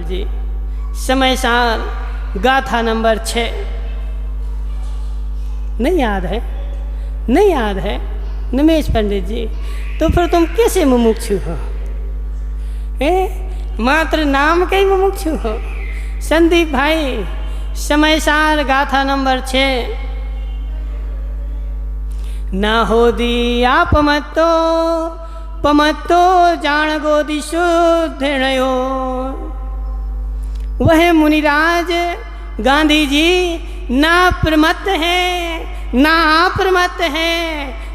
जी, समय सार गाथा नंबर 6। नहीं याद है? नहीं याद है निमेश पंडित जी? तो फिर तुम कैसे मुमुक्षु हो? मात्र नाम के ही मुमुक्षु हो। संदीप भाई, समय सार गाथा नंबर 6। ना हो दी आप मत्तो पमत्तो जान गोदी शुद्धयो। वह मुनिराज गांधी जी ना प्रमत्त है ना अप्रमत्त है,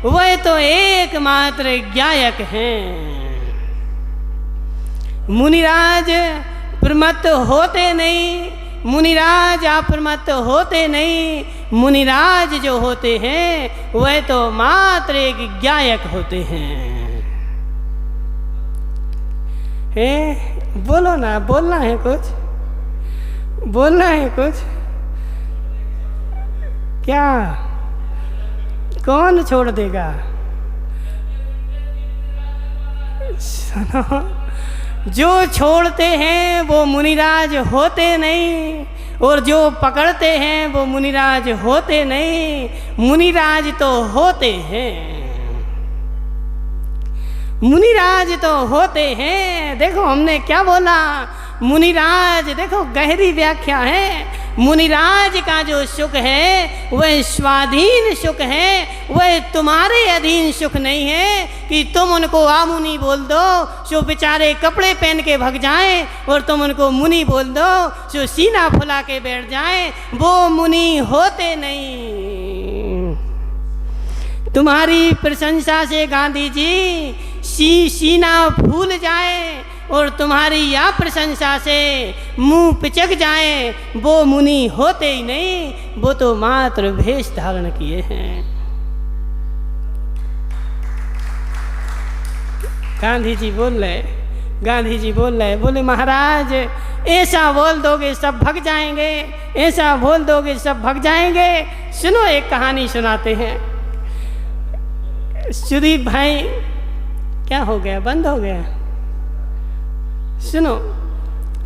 वह तो एकमात्र ज्ञायक हैं। मुनिराज प्रमत्त होते नहीं, मुनिराज अप्रमत्त होते नहीं, मुनिराज जो होते हैं वह तो मात्र एक ज्ञायक होते हैं। बोलो ना, बोलना है कुछ, बोलना है कुछ? क्या कौन छोड़ देगा? सुनो, जो छोड़ते हैं वो मुनिराज होते नहीं, और जो पकड़ते हैं वो मुनिराज होते नहीं। मुनिराज तो होते हैं, मुनिराज तो होते हैं। देखो हमने क्या बोला, मुनिराज, देखो गहरी व्याख्या है। मुनिराज का जो सुख है वह स्वाधीन सुख है, वह तुम्हारे अधीन सुख नहीं है कि तुम उनको आमुनि बोल दो जो बेचारे कपड़े पहन के भग जाएं, और तुम उनको मुनि बोल दो जो सीना फुला के बैठ जाएं। वो मुनि होते नहीं। तुम्हारी प्रशंसा से गांधी जी सीना फूल जाए और तुम्हारी या प्रशंसा से मुंह पिचक जाए, वो मुनि होते ही नहीं, वो तो मात्र भेष धारण किए हैं। गांधी जी बोल रहे, गांधी जी बोल रहे, बोले महाराज ऐसा बोल दोगे सब भग जाएंगे, ऐसा बोल दोगे सब भग जाएंगे। सुनो एक कहानी सुनाते हैं। सुदीप भाई, क्या हो गया, बंद हो गया? सुनो,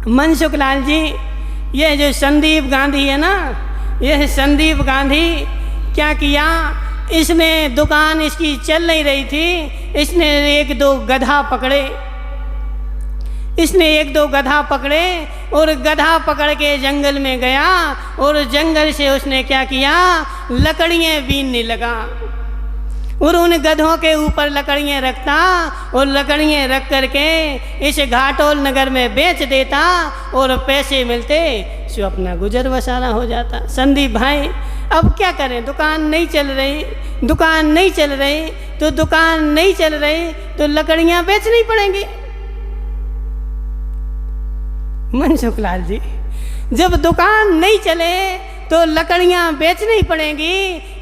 मनसुख लाल जी, ये जो संदीप गांधी है ना, यह संदीप गांधी क्या किया, इसने दुकान इसकी चल नहीं रही थी, इसने एक दो गधा पकड़े, इसने एक दो गधा पकड़े और गधा पकड़ के जंगल में गया और जंगल से उसने क्या किया, लकड़ियाँ बीनने लगा और उन गधों के ऊपर लकड़ियाँ रखता और लकड़ियाँ रख करके इस घाटोल नगर में बेच देता और पैसे मिलते, जो अपना गुजर बसाना हो जाता। संदीप भाई अब क्या करें, दुकान नहीं चल रही, दुकान नहीं चल रही, तो दुकान नहीं चल रही तो लकड़ियाँ बेचनी पड़ेंगी। मनसुख लाल जी, जब दुकान नहीं चले तो लकड़ियाँ बेचनी पड़ेंगी।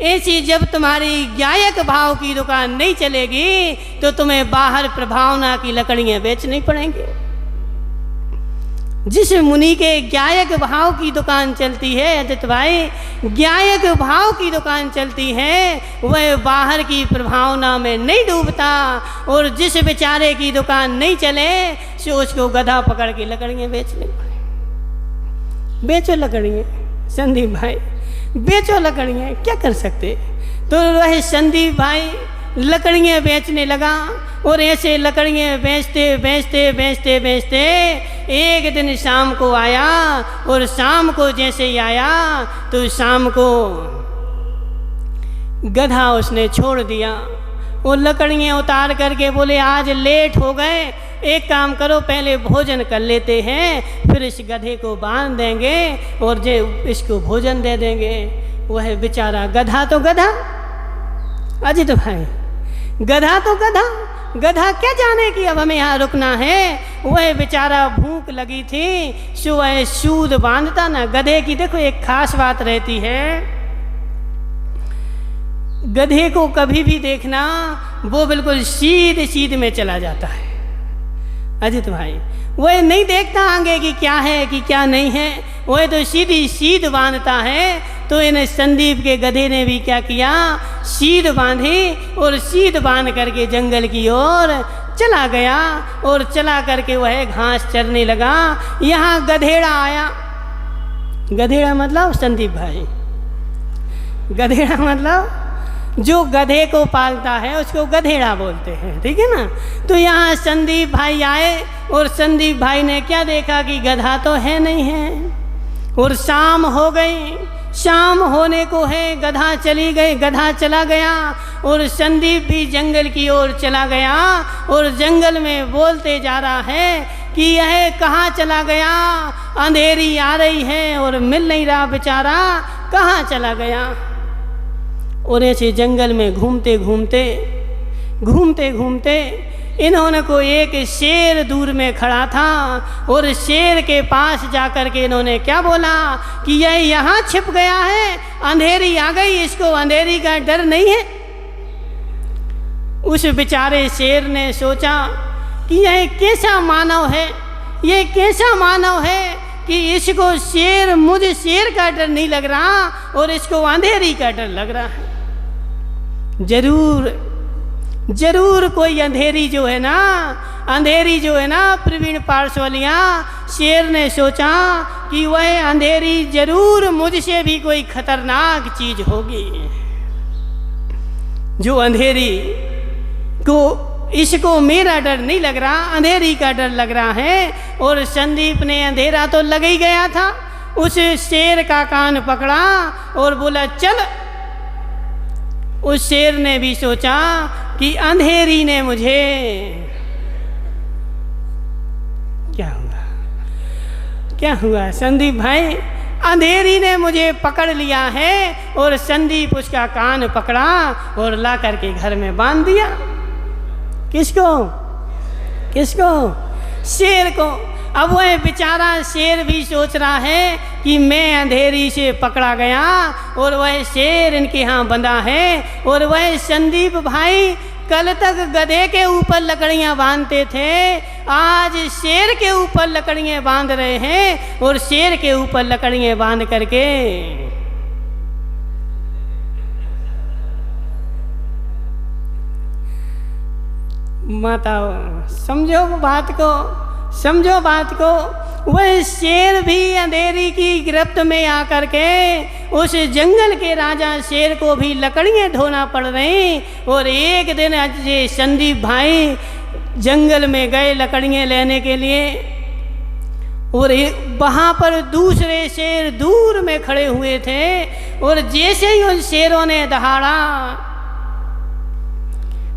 ऐसी जब तुम्हारी गायक भाव की दुकान नहीं चलेगी तो तुम्हें बाहर प्रभावना की लकड़ियाँ बेचनी पड़ेंगी। जिस मुनि के गायक भाव की दुकान चलती है अजित भाई, गायक भाव की दुकान चलती है, वह बाहर की प्रभावना में नहीं डूबता। और जिस बेचारे की दुकान नहीं चले सो उसको गधा पकड़ के लकड़ियाँ बेचनी पड़े। बेचो लकड़ियाँ संदीप भाई, बेचो लकड़ियाँ, क्या कर सकते। तो वह संदीप भाई लकड़ियाँ बेचने लगा और ऐसे लकड़ियाँ बेचते बेचते बेचते बेचते एक दिन शाम को आया, और शाम को जैसे ही आया तो शाम को गधा उसने छोड़ दिया। वो लकड़ियाँ उतार करके बोले आज लेट हो गए, एक काम करो पहले भोजन कर लेते हैं, फिर इस गधे को बांध देंगे और जो इसको भोजन दे देंगे। वह बेचारा गधा तो गधा, अजित भाई, गधा तो गधा, गधा क्या जाने कि अब हमें यहाँ रुकना है। वह बेचारा भूख लगी थी, सो वह सूद बांधता ना। गधे की देखो एक खास बात रहती है, गधे को कभी भी देखना वो बिल्कुल सीध सीध में चला जाता है अजित भाई। वह नहीं देखता आगे कि क्या है कि क्या नहीं है, वह तो सीधी सीध बांधता है। तो इन संदीप के गधे ने भी क्या किया, सीध बांधी और सीध बांध करके जंगल की ओर चला गया और चला करके वह घास चरने लगा। यहाँ गधेड़ा आया। गधेड़ा मतलब संदीप भाई, गधेड़ा मतलब जो गधे को पालता है उसको गधेड़ा बोलते हैं, ठीक है ना। तो यहाँ संदीप भाई आए और संदीप भाई ने क्या देखा कि गधा तो है नहीं है, और शाम हो गई। शाम होने को है, गधा चली गई, गधा चला गया और संदीप भी जंगल की ओर चला गया और जंगल में बोलते जा रहा है कि यह कहाँ चला गया, अंधेरी आ रही है और मिल नहीं रहा बेचारा, कहाँ चला गया। और ऐसे जंगल में घूमते घूमते इन्होंने को एक शेर दूर में खड़ा था और शेर के पास जाकर के इन्होंने क्या बोला कि यह यहाँ छिप गया है, अंधेरी आ गई, इसको अंधेरी का डर नहीं है। उस बेचारे शेर ने सोचा कि यह कैसा मानव है, यह कैसा मानव है कि इसको मुझे शेर का डर नहीं लग रहा और इसको अंधेरी का डर लग रहा है। जरूर कोई अंधेरी जो है ना प्रवीण पारसवालिया, शेर ने सोचा कि वह अंधेरी जरूर मुझसे भी कोई खतरनाक चीज होगी, जो अंधेरी को इसको मेरा डर नहीं लग रहा, अंधेरी का डर लग रहा है। और संदीप ने अंधेरा तो लग ही गया था, उस शेर का कान पकड़ा और बोला चल। उस शेर ने भी सोचा कि अंधेरी ने मुझे क्या हुआ संदीप भाई, अंधेरी ने मुझे पकड़ लिया है। और संदीप उसका कान पकड़ा और ला करके घर में बांध दिया। किसको? शेर को। अब वह बेचारा शेर भी सोच रहा है कि मैं अंधेरी से पकड़ा गया और वह शेर इनके यहाँ बंधा है, और वह संदीप भाई कल तक गधे के ऊपर लकड़ियाँ बांधते थे, आज शेर के ऊपर लकड़ियाँ बांध रहे हैं। और शेर के ऊपर लकड़ियाँ बांध करके माता समझो बात को। वह शेर भी अंधेरी की गिरफ्त में आकर के उस जंगल के राजा शेर को भी लकड़ियाँ ढोना पड़ रही। और एक दिन ये संदीप भाई जंगल में गए लकड़ियाँ लेने के लिए, और वहाँ पर दूसरे शेर दूर में खड़े हुए थे। और जैसे ही उन शेरों ने दहाड़ा,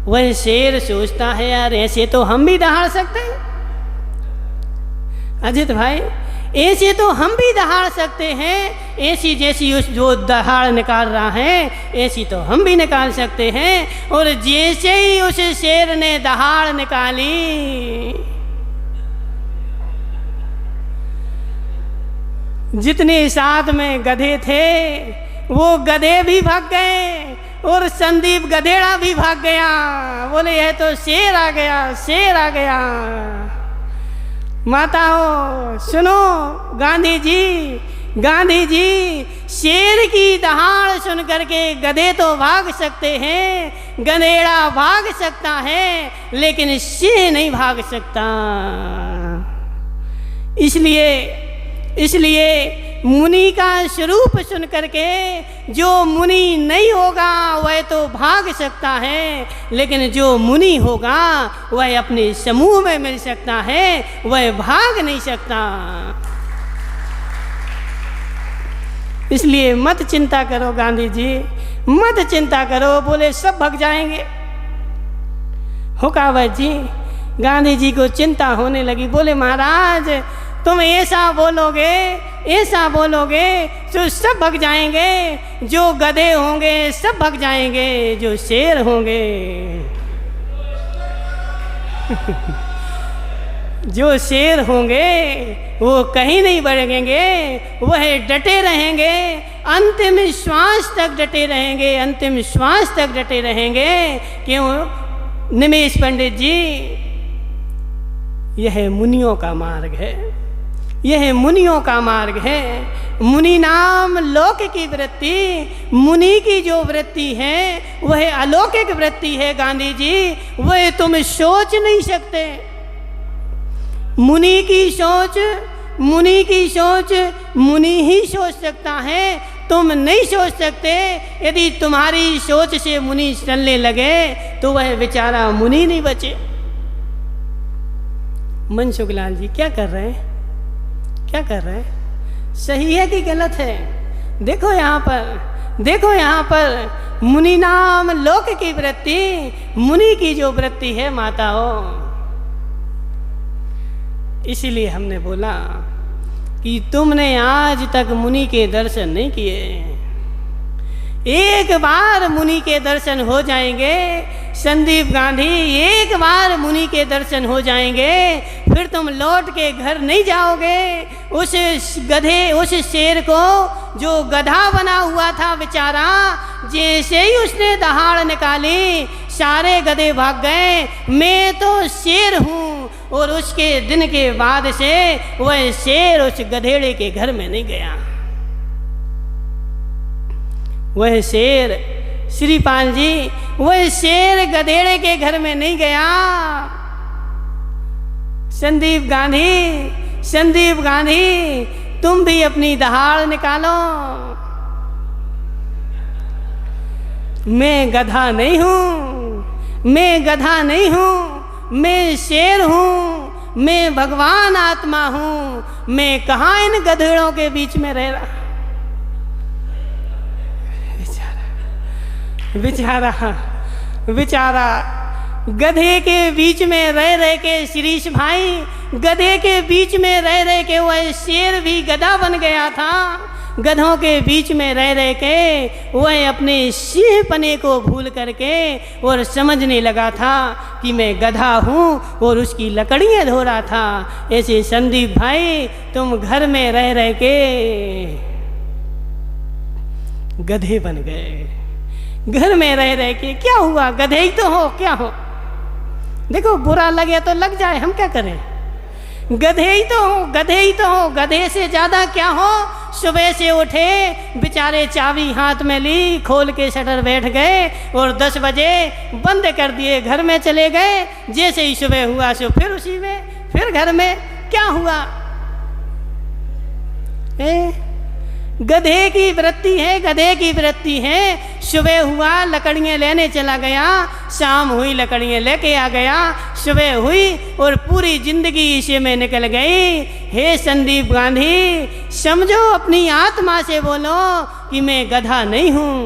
वह शेर सोचता है यार ऐसे तो हम भी दहाड़ सकते हैं, अजित भाई ऐसे तो हम भी दहाड़ सकते हैं, ऐसी जैसी उस जो दहाड़ निकाल रहा है ऐसी तो हम भी निकाल सकते हैं। और जैसे ही उस शेर ने दहाड़ निकाली, जितने साथ में गधे थे वो गधे भी भाग गए और संदीप गधेड़ा भी भाग गया। बोले यह तो शेर आ गया। माताओं सुनो, गांधी जी शेर की दहाड़ सुन करके गधे तो भाग सकते हैं, गधेड़ा भाग सकता है, लेकिन शेर नहीं भाग सकता। इसलिए मुनि का स्वरूप सुन करके जो मुनि नहीं होगा वह तो भाग सकता है, लेकिन जो मुनि होगा वह अपने समूह में मिल सकता है, वह भाग नहीं सकता। इसलिए मत चिंता करो गांधी जी, मत चिंता करो। बोले सब भाग जाएंगे। हुकावत जी गांधी जी को चिंता होने लगी। बोले महाराज तुम ऐसा बोलोगे तो सब भाग जाएंगे, जो गधे होंगे सब भाग जाएंगे, जो शेर होंगे जो शेर होंगे वो कहीं नहीं बढ़ेंगे, वह डटे रहेंगे, अंतिम श्वास तक डटे रहेंगे। क्यों निमेश पंडित जी, यह मुनियों का मार्ग है, मुनि नाम लोक की वृत्ति, मुनि की जो वृत्ति है वह अलौकिक वृत्ति है गांधी जी, वह तुम सोच नहीं सकते। मुनि की सोच मुनि ही सोच सकता है, तुम नहीं सोच सकते। यदि तुम्हारी सोच से मुनि चलने लगे तो वह बेचारा मुनि नहीं बचे। मनसुख लाल जी क्या कर रहे हैं, क्या कर रहे हैं? सही है कि गलत है? देखो यहाँ पर मुनि नाम लोक की वृत्ति, मुनि की जो वृत्ति है माताओं, इसीलिए हमने बोला कि तुमने आज तक मुनि के दर्शन नहीं किए। एक बार मुनि के दर्शन हो जाएंगे संदीप गांधी, एक बार मुनि के दर्शन हो जाएंगे, फिर तुम लौट के घर नहीं जाओगे। उस गधे, उस शेर को जो गधा बना हुआ था बेचारा, जैसे ही उसने दहाड़ निकाली सारे गधे भाग गए। मैं तो शेर हूँ। और उसके दिन के बाद से वह शेर उस गधेड़े के घर में नहीं गया। वह शेर, श्रीपाल जी, वह शेर गधेड़े के घर में नहीं गया। संदीप गांधी, तुम भी अपनी दहाड़ निकालो। मैं गधा नहीं हूँ, मैं शेर हूँ, मैं भगवान आत्मा हूँ। मैं कहाँ इन गधेड़ों के बीच में रह रहा। बेचारा गधे के बीच में रह के शिरीष भाई, गधे के बीच में रह के वह शेर भी गधा बन गया था। गधों के बीच में रह के वह अपने सिंहपने को भूल करके और समझने लगा था कि मैं गधा हूँ और उसकी लकड़ियाँ धो रहा था। ऐसे संदीप भाई तुम घर में रह के गधे बन गए। घर में रह के क्या हुआ? गधे ही तो हो, क्या हो? देखो बुरा लगे तो लग जाए, हम क्या करें? गधे ही तो हो। गधे से ज़्यादा क्या हो? सुबह से उठे बेचारे, चाबी हाथ में ली, खोल के शटर बैठ गए और 10 बजे बंद कर दिए, घर में चले गए। जैसे ही सुबह हुआ सो फिर उसी में, फिर घर में। क्या हुआ? गधे की वृत्ति है। सुबह हुआ लकड़ियाँ लेने चला गया, शाम हुई लकड़ियाँ लेके आ गया, सुबह हुई और पूरी जिंदगी इसी में निकल गई। हे संदीप गांधी, समझो, अपनी आत्मा से बोलो कि मैं गधा नहीं हूँ।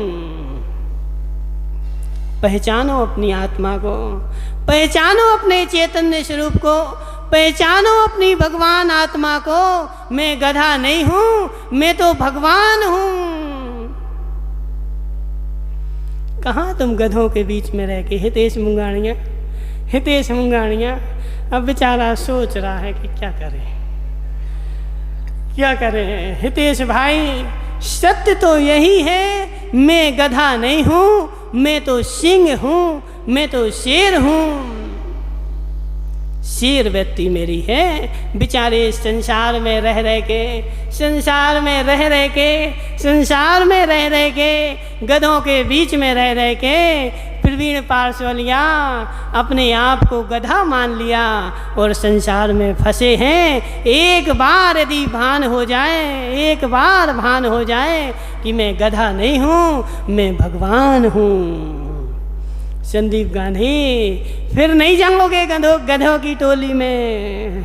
पहचानो अपनी आत्मा को, पहचानो अपने चैतन्य स्वरूप को, पहचानो अपनी भगवान आत्मा को। मैं गधा नहीं हूँ, मैं तो भगवान हूँ। कहाँ तुम गधों के बीच में रह के हितेश मुंगाणियाँ अब बेचारा सोच रहा है कि क्या करें। हितेश भाई, सत्य तो यही है, मैं गधा नहीं हूँ, मैं तो सिंह हूँ, मैं तो शेर हूँ। शेर व्यक्ति मेरी है। बेचारे संसार में रह के गधों के बीच में रह के प्रवीण पारसोलिया अपने आप को गधा मान लिया और संसार में फंसे हैं। एक बार यदि भान हो जाए कि मैं गधा नहीं हूँ, मैं भगवान हूँ। संदीप गांधी, फिर नहीं जाओगे गधों की टोली में,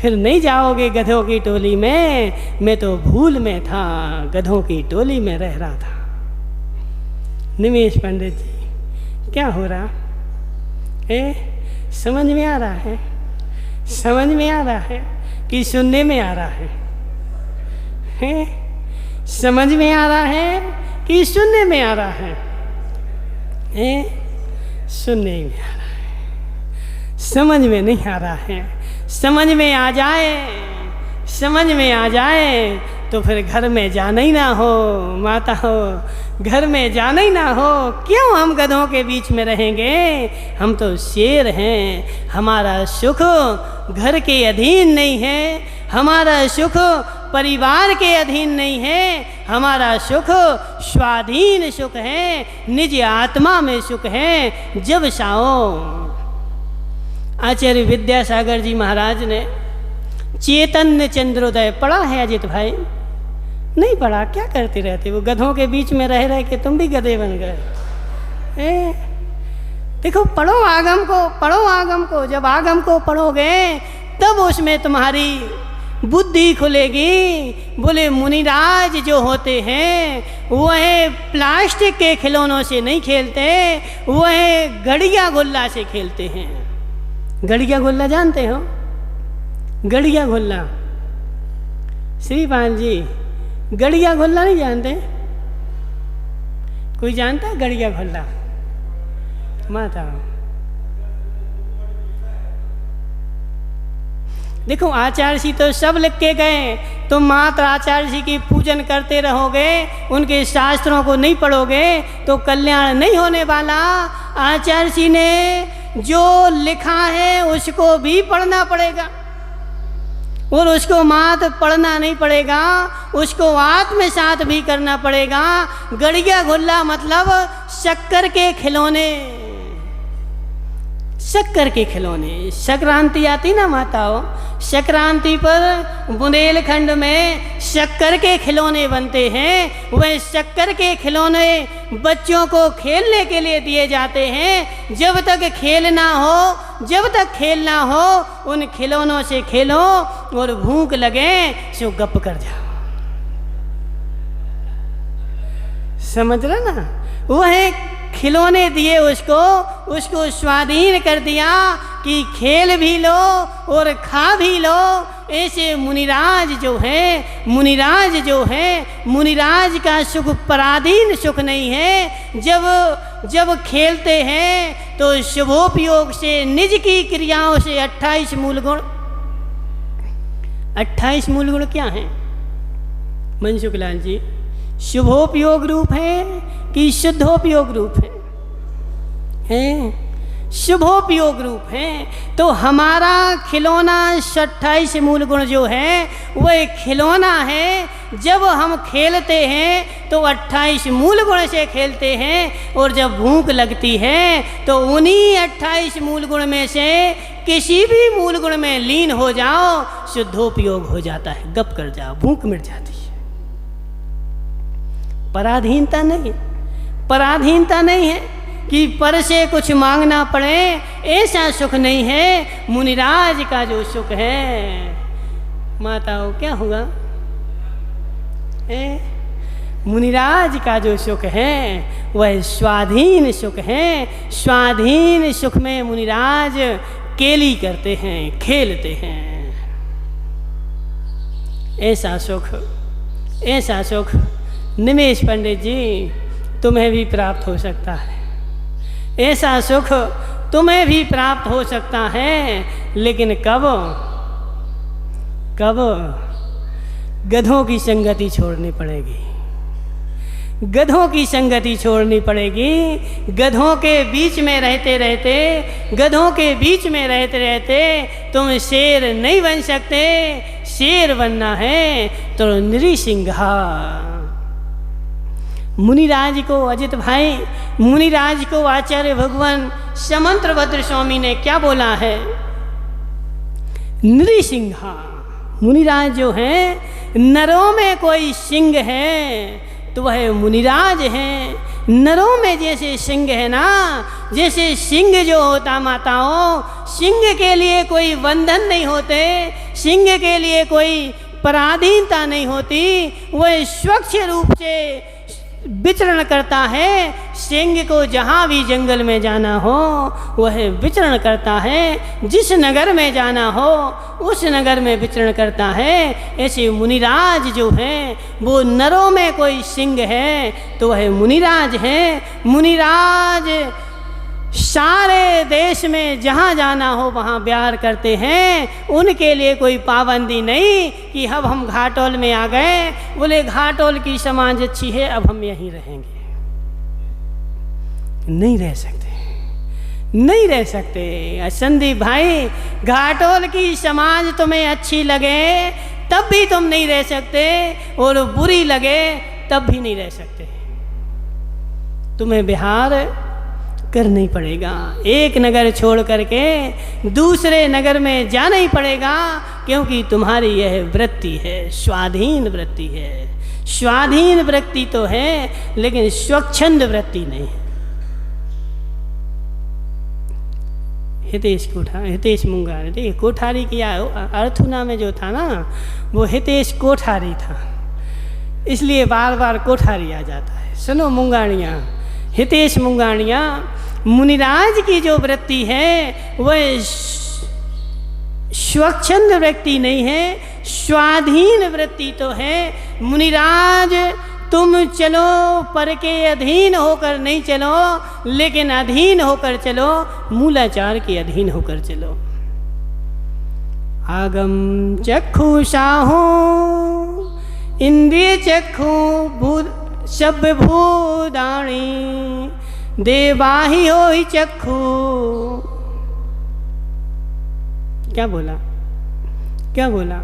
फिर नहीं जाओगे गधों की टोली में। मैं तो भूल में था, गधों की टोली में रह रहा था। निमेश पंडित जी, क्या हो रहा है? समझ में आ रहा है कि सुनने में आ रहा है? समझ में आ रहा है कि सुनने में आ रहा है? सुनने में आ रहा है, समझ में नहीं आ रहा है। समझ में आ जाए तो फिर घर में जाना ही ना हो। माता हो, घर में जाना ही ना हो। क्यों हम गधों के बीच में रहेंगे? हम तो शेर हैं। हमारा सुख घर के अधीन नहीं है, हमारा सुख परिवार के अधीन नहीं है। हमारा सुख स्वाधीन सुख है, निज आत्मा में सुख है। जब साओ आचार्य विद्यासागर जी महाराज ने चैतन्य चंद्रोदय पढ़ा है अजित भाई? नहीं पढ़ा? क्या करते रहते? वो गधों के बीच में रह रह के तुम भी गधे बन गए। देखो, पढ़ो आगम को, पढ़ो आगम को। जब आगम को पढ़ोगे तब उसमें तुम्हारी बुद्धि खुलेगी। बोले मुनिराज जो होते हैं वह प्लास्टिक के खिलौनों से नहीं खेलते, वह गड़िया गुल्ला से खेलते हैं। गड़िया गुल्ला जानते हो? गड़िया गुल्ला, श्रीपाल जी गड़िया गुल्ला नहीं जानते? कोई जानता है गड़िया गुल्ला? माता देखो, आचार्य जी तो सब लिख के गए, तुम मात्र आचार्य जी की पूजन करते रहोगे, उनके शास्त्रों को नहीं पढ़ोगे तो कल्याण नहीं होने वाला। आचार्य जी ने जो लिखा है उसको भी पढ़ना पड़ेगा, और उसको मात्र पढ़ना नहीं पड़ेगा, उसको आत्मसात भी करना पड़ेगा। गड़िया गुल्ला मतलब शक्कर के खिलौने, शक्कर के खिलौने। संक्रांति आती ना माताओं, संक्रांति पर बुंदेलखंड में शक्कर के खिलौने बनते हैं। वह शक्कर के खिलौने बच्चों को खेलने के लिए दिए जाते हैं। जब तक खेलना हो, जब तक खेलना हो उन खिलौनों से खेलो, और भूख लगे सो गप कर जाओ। समझ रहे ना? वह खिलौने दिए उसको स्वाधीन कर दिया कि खेल भी लो और खा भी लो। ऐसे मुनिराज जो है, मुनिराज जो है, मुनिराज का सुख पराधीन सुख नहीं है। जब खेलते हैं तो शुभोपयोग से, निज की क्रियाओं से 28 मूल गुण। 28 मूल गुण क्या हैं मनसुखलाल जी? शुभोपयोग रूप है कि शुद्धोपयोग रूप है? शुभोपयोग रूप है। तो हमारा खिलौना 28 मूल गुण जो है वह खिलौना है। जब हम खेलते हैं तो 28 मूल गुण से खेलते हैं, और जब भूख लगती है तो उन्हीं 28 मूल गुण में से किसी भी मूल गुण में लीन हो जाओ, शुद्धोपयोग हो जाता है। गप कर जाओ, भूख मिट जाती है। पराधीनता नहीं, पराधीनता नहीं है कि पर से कुछ मांगना पड़े, ऐसा सुख नहीं है। मुनिराज का जो सुख है, माताओं क्या हुआ? मुनिराज का जो सुख है वह स्वाधीन सुख है। स्वाधीन सुख में मुनिराज केली करते हैं, खेलते हैं। ऐसा सुख, ऐसा सुख निमेश पंडित जी तुम्हें भी प्राप्त हो सकता है। ऐसा सुख तुम्हें भी प्राप्त हो सकता है, लेकिन कब? कब? गधों की संगति छोड़नी पड़ेगी। गधों की संगति छोड़नी पड़ेगी। गधों के बीच में रहते रहते, गधों के बीच में रहते रहते तुम शेर नहीं बन सकते। शेर बनना है तो नृसिंहा। मुनिराज को, अजित भाई, मुनिराज को आचार्य भगवान समंत्रभद्र स्वामी ने क्या बोला है? नृसिंहा। मुनिराज जो है, नरों में कोई सिंह है तो वह मुनिराज है। नरों में जैसे सिंह है ना, जैसे सिंह जो होता माताओं, सिंह के लिए कोई बंधन नहीं होते, सिंह के लिए कोई पराधीनता नहीं होती, वह स्वच्छ रूप से विचरण करता है। सिंह को जहाँ भी जंगल में जाना हो वह विचरण करता है, जिस नगर में जाना हो उस नगर में विचरण करता है। ऐसे मुनिराज जो है वो नरों में कोई सिंह है तो वह मुनिराज है। मुनिराज सारे देश में जहाँ जाना हो वहाँ विहार करते हैं। उनके लिए कोई पाबंदी नहीं कि अब हम घाटोल में आ गए, बोले घाटोल की समाज अच्छी है अब हम यहीं रहेंगे। नहीं रह सकते, नहीं रह सकते। संदीप भाई, घाटोल की समाज तुम्हें अच्छी लगे तब भी तुम नहीं रह सकते, और बुरी लगे तब भी नहीं रह सकते। तुम्हें विहार करना ही पड़ेगा। एक नगर छोड़ करके दूसरे नगर में जाना ही पड़ेगा, क्योंकि तुम्हारी यह वृत्ति है, स्वाधीन वृत्ति है। स्वाधीन वृत्ति तो है, लेकिन स्वच्छंद वृत्ति नहीं है। हितेश मुंगारी, देखिए कोठारी किया अर्थुना में जो था ना, वो हितेश कोठारी था, इसलिए बार बार कोठारी आ जाता है। सुनो मुंगाड़ियाँ, हितेश मुंगाड़ियाँ, मुनिराज की जो वृत्ति है वह स्वच्छंद वृत्ति नहीं है, स्वाधीन वृत्ति तो है। मुनिराज तुम चलो, पर के अधीन होकर नहीं चलो, लेकिन अधीन होकर चलो, मूलाचार के अधीन होकर चलो। आगम चक्षु साहो इंद्रिय चक्षु सब भूदाणी, देवाही हो ही चक्षु। क्या बोला, क्या बोला?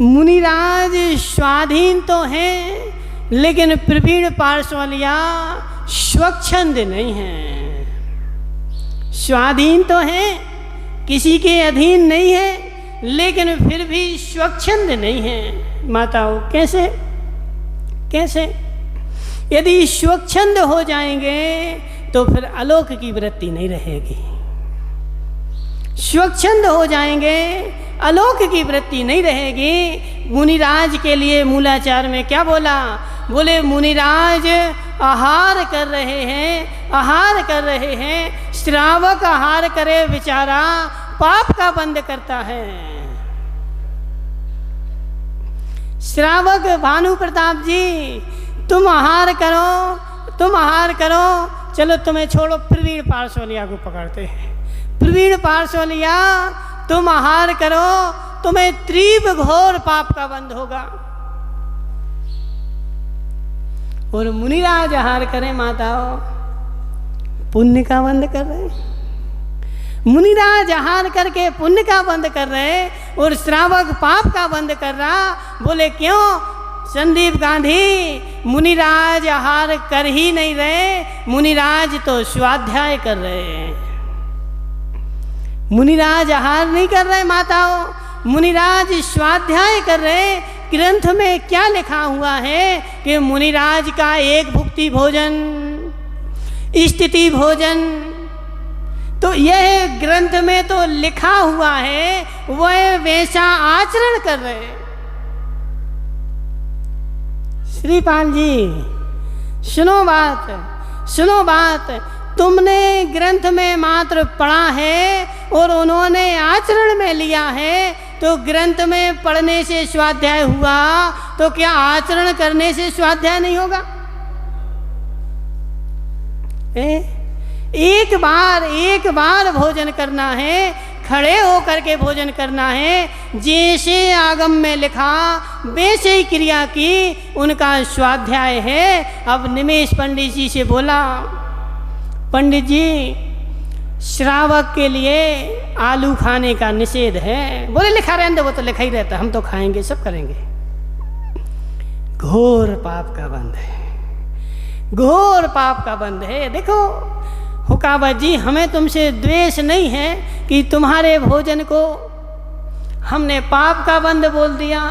मुनिराज स्वाधीन तो हैं, लेकिन प्रवीण पार्श्वलिया स्वच्छंद नहीं है। स्वाधीन तो हैं, किसी के अधीन नहीं है, लेकिन फिर भी स्वच्छंद नहीं है। माताओं, कैसे कैसे? यदि स्वच्छंद हो जाएंगे तो फिर अलोक की वृत्ति नहीं रहेगी। स्वच्छंद हो जाएंगे, अलोक की वृत्ति नहीं रहेगी। मुनिराज के लिए मूलाचार में क्या बोला? बोले मुनिराज आहार कर रहे हैं, आहार कर रहे हैं। श्रावक आहार करे बेचारा, पाप का बंद करता है। श्रावक भानु प्रताप जी, तुम आहार करो, तुम आहार करो, चलो तुम्हें छोड़ो, प्रवीण पार्श्वलिया को पकड़ते हैं। प्रवीण पार्श्वलिया, तुम आहार करो, तुम्हें तीव्र घोर पाप का बंध होगा। और मुनिराज आहार करें माताओं, पुण्य का बंध कर रहे हैं। मुनिराज आहार करके पुण्य का बंद कर रहे, और श्रावक पाप का बंद कर रहा। बोले क्यों? संदीप गांधी, मुनिराज आहार कर ही नहीं रहे, मुनिराज तो स्वाध्याय कर रहे हैं। मुनिराज आहार नहीं कर रहे माताओं, मुनिराज स्वाध्याय कर रहे। ग्रंथ में क्या लिखा हुआ है कि मुनिराज का एक भुक्ति भोजन, स्थिति भोजन, तो यह ग्रंथ में तो लिखा हुआ है, वह वैसा आचरण कर रहे हैं। श्रीपाल जी, सुनो बात, सुनो बात। तुमने ग्रंथ में मात्र पढ़ा है और उन्होंने आचरण में लिया है, तो ग्रंथ में पढ़ने से स्वाध्याय हुआ, तो क्या आचरण करने से स्वाध्याय नहीं होगा? एक बार भोजन करना है, खड़े होकर के भोजन करना है। जैसे आगम में लिखा वैसे ही क्रिया की, उनका स्वाध्याय है। अब निमेश पंडित जी से बोला, पंडित जी, श्रावक के लिए आलू खाने का निषेध है। बोले लिखा रहने दो, वो तो लिखा ही रहता, हम तो खाएंगे, सब करेंगे। घोर पाप का बंध है, घोर पाप का बंध है। देखो हुकाबत जी, हमें तुमसे द्वेष नहीं है कि तुम्हारे भोजन को हमने पाप का बंध बोल दिया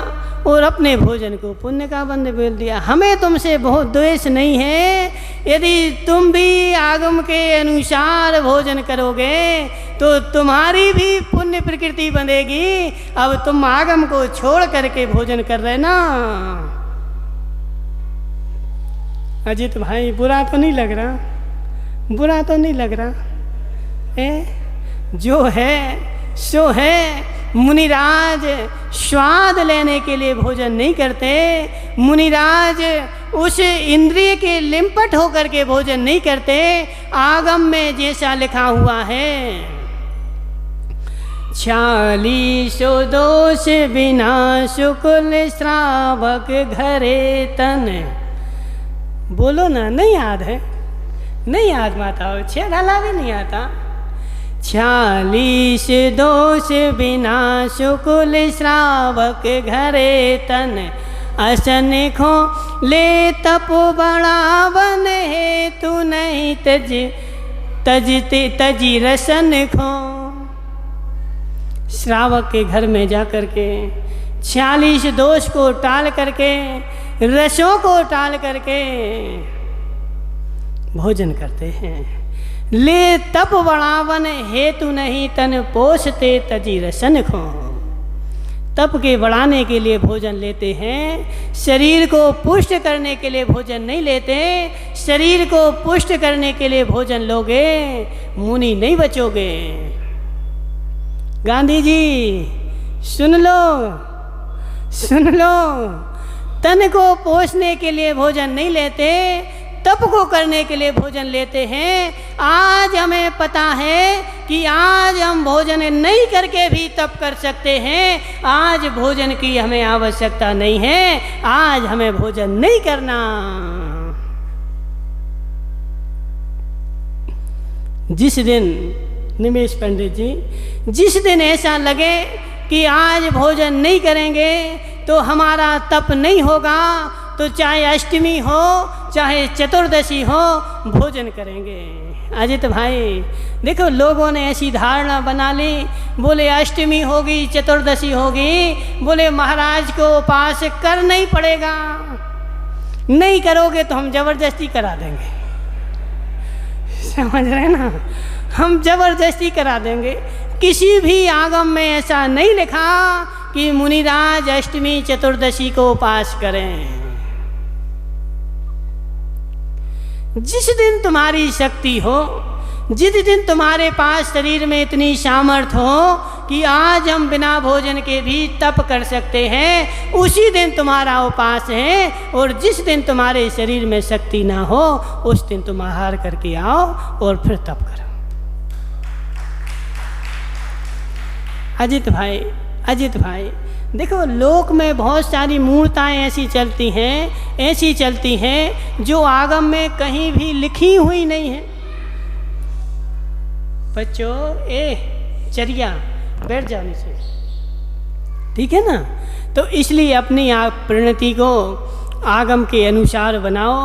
और अपने भोजन को पुण्य का बंध बोल दिया। हमें तुमसे बहुत द्वेष नहीं है। यदि तुम भी आगम के अनुसार भोजन करोगे तो तुम्हारी भी पुण्य प्रकृति बनेगी। अब तुम आगम को छोड़ करके भोजन कर रहे ना। अजित भाई, बुरा तो नहीं लग रहा? बुरा तो नहीं लग रहा? जो है सो है। मुनिराज स्वाद लेने के लिए भोजन नहीं करते। मुनिराज उस इंद्रिय के लिंपट होकर के भोजन नहीं करते। आगम में जैसा लिखा हुआ है, 40 दोष बिना शुक्ल श्रावक घरे तन। बोलो ना, नहीं याद है? नहीं याद माताओ, 6 डाला भी नहीं आता। 46 दोष बिना शुक्ल श्रावक घरे तन असन खो ले तप बढ़ावन हेतु नहीं तजी रसन खो। श्रावक के घर में जा कर के 46 दोष को टाल करके, रसों को टाल करके भोजन करते हैं। ले तप बढ़ावन हेतु नहीं तन पोषते तजी रसन खो। तप के बढ़ाने के लिए भोजन लेते हैं, शरीर को पुष्ट करने के लिए भोजन नहीं लेते। शरीर को पुष्ट करने के लिए भोजन लोगे, मुनि नहीं बचोगे। गांधी जी सुन लो, सुन लो, तन को पोषने के लिए भोजन नहीं लेते, तप को करने के लिए भोजन लेते हैं। आज हमें पता है कि आज हम भोजन नहीं करके भी तप कर सकते हैं। आज भोजन की हमें आवश्यकता नहीं है, आज हमें भोजन नहीं करना। जिस दिन, निमेश पंडित जी, जिस दिन ऐसा लगे कि आज भोजन नहीं करेंगे तो हमारा तप नहीं होगा, तो चाहे अष्टमी हो चाहे चतुर्दशी हो, भोजन करेंगे। अजित भाई देखो, लोगों ने ऐसी धारणा बना ली, बोले अष्टमी होगी चतुर्दशी होगी, बोले महाराज को उपास करना ही पड़ेगा, नहीं करोगे तो हम जबरदस्ती करा देंगे। समझ रहे ना, हम जबरदस्ती करा देंगे। किसी भी आगम में ऐसा नहीं लिखा कि मुनिराज अष्टमी चतुर्दशी को उपास करें। जिस दिन तुम्हारी शक्ति हो, जिस दिन तुम्हारे पास शरीर में इतनी सामर्थ्य हो कि आज हम बिना भोजन के भी तप कर सकते हैं, उसी दिन तुम्हारा उपास है। और जिस दिन तुम्हारे शरीर में शक्ति ना हो, उस दिन तुम आहार करके आओ और फिर तप करो। अजित भाई देखो, लोक में बहुत सारी मूर्ताएं ऐसी चलती हैं जो आगम में कहीं भी लिखी हुई नहीं है। बच्चों, चरिया बैठ जाने से, ठीक है ना। तो इसलिए अपनी आप परिणति को आगम के अनुसार बनाओ,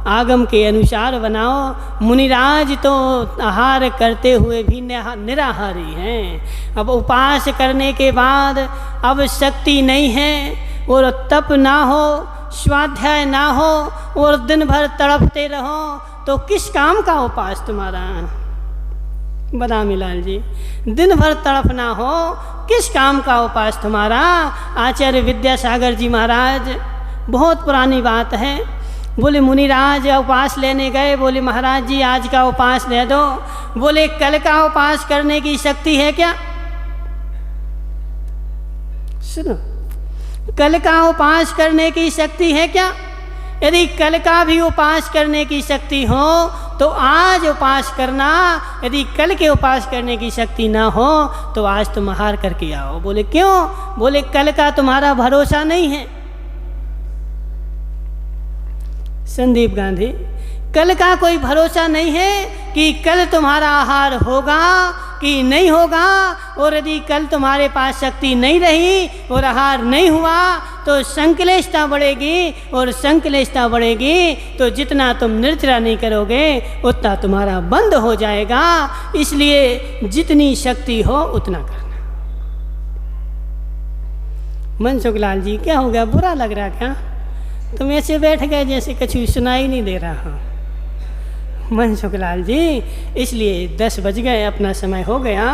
आगम के अनुसार बनाओ। मुनिराज तो आहार करते हुए भी निराहारी हैं। अब उपास करने के बाद अब शक्ति नहीं है और तप ना हो, स्वाध्याय ना हो और दिन भर तड़पते रहो, तो किस काम का उपास तुम्हारा? बदामी लाल जी, दिन भर तड़पना हो, किस काम का उपास तुम्हारा? आचार्य विद्यासागर जी महाराज, बहुत पुरानी बात है, बोले मुनिराज उपास लेने गए, बोले महाराज जी आज का उपास दे दो। बोले कल का उपास करने की शक्ति है क्या? सुनो, कल का उपास करने की शक्ति है क्या? यदि कल का भी उपास करने की शक्ति हो तो आज उपास करना, यदि कल के उपास करने की शक्ति ना हो तो आज तुम आहार करके आओ। बोले क्यों? बोले कल का तुम्हारा भरोसा नहीं है। संदीप गांधी, कल का कोई भरोसा नहीं है कि कल तुम्हारा आहार होगा कि नहीं होगा। और यदि कल तुम्हारे पास शक्ति नहीं रही और आहार नहीं हुआ तो संक्लेशता बढ़ेगी, और संक्लेशता बढ़ेगी तो जितना तुम निर्जरा नहीं करोगे उतना तुम्हारा बंद हो जाएगा। इसलिए जितनी शक्ति हो उतना करना। मनसुख लाल जी, क्या हो गया? बुरा लग रहा क्या? तुम ऐसे बैठ गए जैसे कुछ सुनाई नहीं दे रहा। मनसुख लाल जी, इसलिए 10 बज गए, अपना समय हो गया।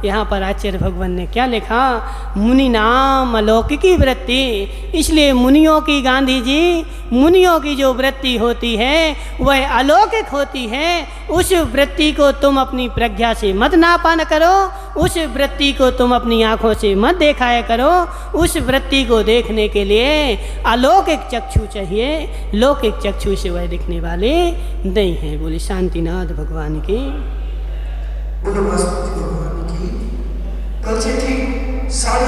यहाँ पर आचार्य भगवान ने क्या लिखा? मुनि नाम अलौकिकी वृत्ति। इसलिए मुनियों की, गांधी जी, मुनियों की जो वृत्ति होती है वह अलौकिक होती है। उस वृत्ति को तुम अपनी प्रज्ञा से मत नापा करो, उस वृत्ति को तुम अपनी आँखों से मत देखाया करो। उस वृत्ति को देखने के लिए अलौकिक चक्षु चाहिए, लौकिक चक्षु से वह दिखने वाले नहीं है। बोले शांतिनाथ भगवान की, बोलो भगवान की। कल से ठीक